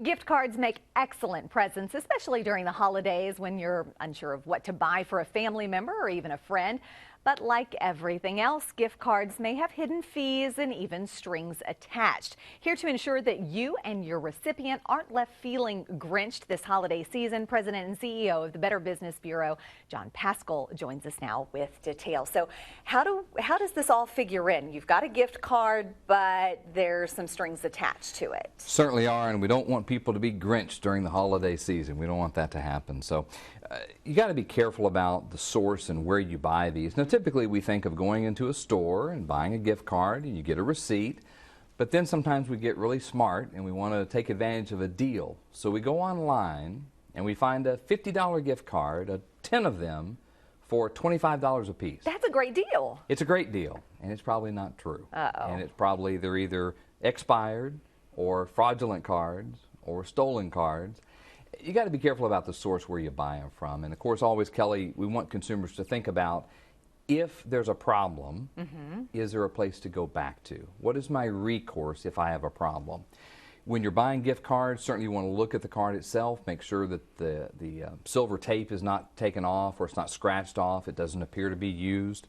Gift cards make excellent presents, especially during the holidays when you're unsure of what to buy for a family member or even a friend. But like everything else, gift cards may have hidden fees and even strings attached. Here to ensure that you and your recipient aren't left feeling grinched this holiday season, President and CEO of the Better Business Bureau, John Paschall, joins us now with details. So how does this all figure in? You've got a gift card, but there's some strings attached to it. Certainly are, and we don't want people to be grinched during the holiday season. We don't want that to happen. So you got to be careful about the source and where you buy these. Now, typically we think of going into a store and buying a gift card and you get a receipt, but then sometimes we get really smart and we want to take advantage of a deal. So we go online and we find a $50 gift card, 10 of them, for $25 a piece. That's a great deal. It's a great deal, and it's probably not true. Uh-oh. And it's probably they're either expired or fraudulent cards or stolen cards. You got to be careful about the source where you buy them from. And of course, always, Kelly, we want consumers to think about, if there's a problem, is there a place to go back to? What is my recourse if I have a problem? When you're buying gift cards, certainly you want to look at the card itself, make sure that the silver tape is not taken off or it's not scratched off, it doesn't appear to be used.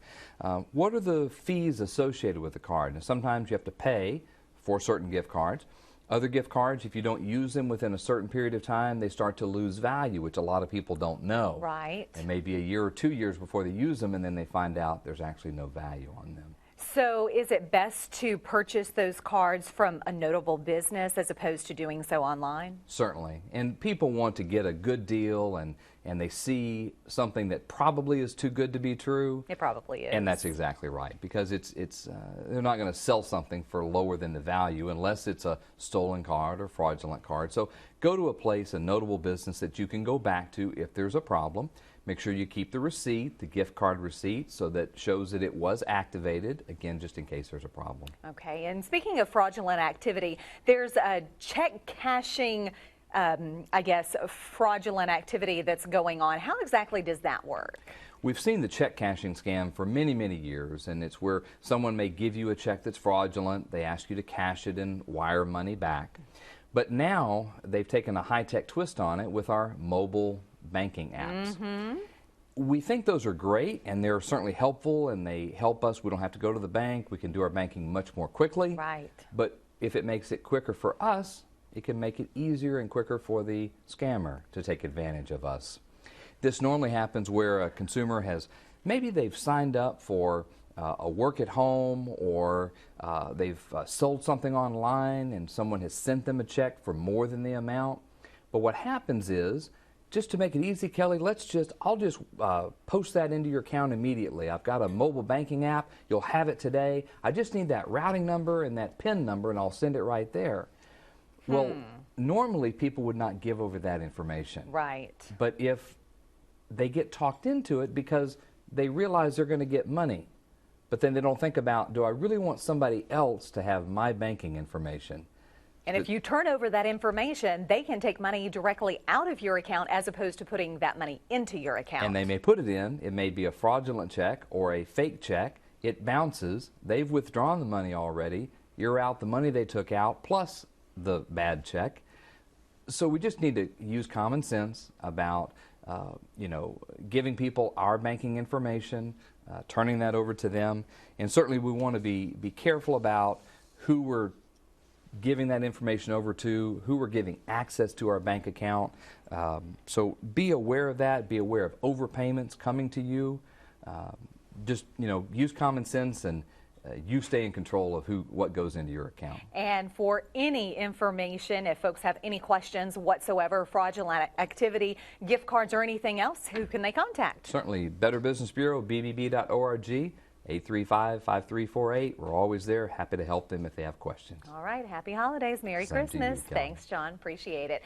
What are the fees associated with the card? And sometimes you have to pay for certain gift cards. Other gift cards, if you don't use them within a certain period of time, they start to lose value, which a lot of people don't know. Right. And maybe a year or 2 years before they use them, and then they find out there's actually no value on them. So is it best to purchase those cards from a notable business as opposed to doing so online? Certainly. And people want to get a good deal, and they see something that probably is too good to be true. It probably is. And that's exactly right, because they're not going to sell something for lower than the value unless it's a stolen card or fraudulent card. So go to a place, a notable business that you can go back to if there's a problem. Make sure you keep the receipt, the gift card receipt, so that shows that it was activated, again, just in case there's a problem. Okay, and speaking of fraudulent activity, there's a check cashing, I guess, fraudulent activity that's going on. How exactly does that work? We've seen the check cashing scam for many, many years, and it's where someone may give you a check that's fraudulent. They ask you to cash it and wire money back. But now they've taken a high-tech twist on it with our mobile banking apps. We think those are great, and they're certainly helpful, and they help us. We don't have to go to the bank. We can do our banking much more quickly. Right. But if it makes it quicker for us, it can make it easier and quicker for the scammer to take advantage of us. This normally happens where a consumer maybe they've signed up for a work at home, or they've sold something online and someone has sent them a check for more than the amount. But what happens is, just to make it easy, Kelly, I'll just post that into your account immediately. I've got a mobile banking app. You'll have it today. I just need that routing number and that PIN number, and I'll send it right there. Well, normally people would not give over that information. Right. But if they get talked into it because they realize they're going to get money, but then they don't think about, do I really want somebody else to have my banking information? And if you turn over that information, they can take money directly out of your account as opposed to putting that money into your account. And they may put it in. It may be a fraudulent check or a fake check. It bounces. They've withdrawn the money already. You're out the money they took out plus the bad check. So we just need to use common sense about giving people our banking information, turning that over to them. And certainly we want to be careful about who we're giving that information over to, who we're giving access to our bank account. So be aware of that. Be aware of overpayments coming to you. Just use common sense, and you stay in control of what goes into your account. And for any information, if folks have any questions whatsoever, fraudulent activity, gift cards, or anything else, who can they contact? Certainly, Better Business Bureau, bbb.org. 835-5348. We're always there, happy to help them if they have questions. All right, happy holidays, Merry Same to you, Christmas. Kelly. Thanks, John, appreciate it.